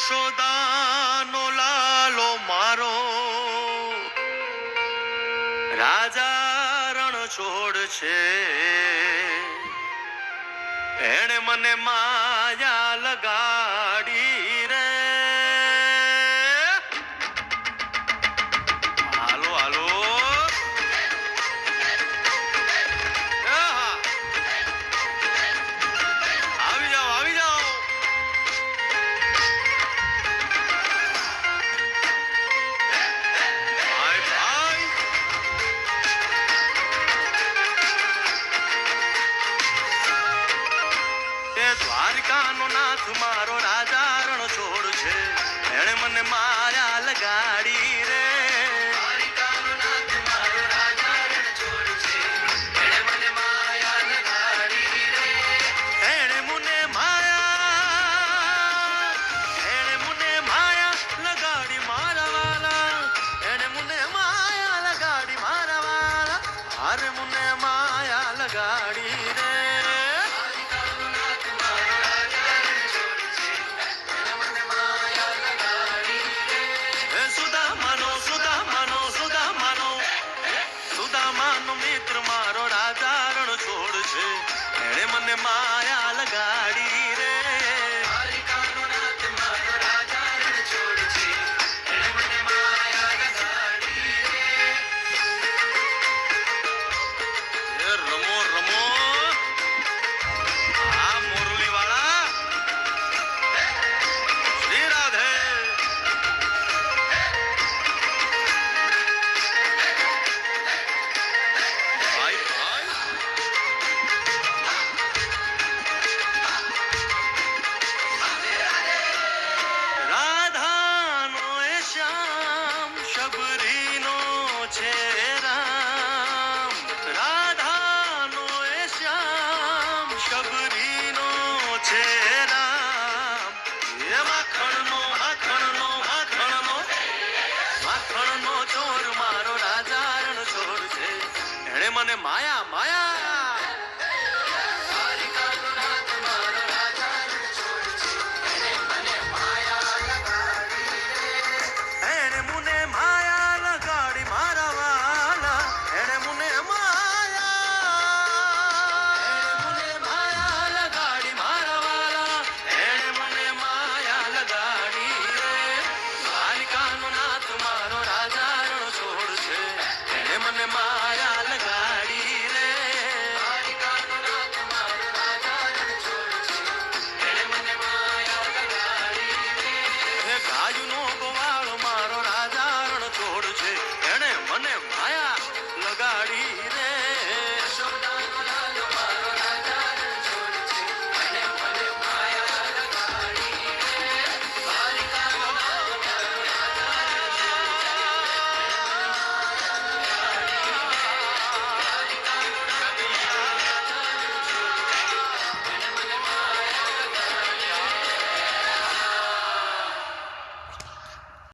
યશોદાનો લાલો મારો રાજા રણ છોડ છે. એણે મને માયા લગાડી રે. હાલો હાલો આવી જાઓ આવી જાઓ. દ્વારિકાનો નાથ મારો રાજા રણ છોડ છે. એણે મને માયા લગાડી રે. દ્વારિકાનો નાથ મારો રાજા રણ છોડ છે. એણે મને માયા લગાડી રે. એણે મને માયા લગાડી મારા વાલા. એણે મને માયા લગાડી મારા વાલા. અરે મને માયા લગાડી રે. મિત્ર મારો રાજા રણ છોડ છે. એણે મને માયા લગાડી રે. દ્વારિકાનો નાથ મારો રાજા રણ છોડ છે. એણે મને માયા લગાડી રે. રમો રમો આ મોરલી વાળા શ્રી રાધે. માખણનો ચોર મારો રાજા રણ છોડ છે. એણે મને માયા માયા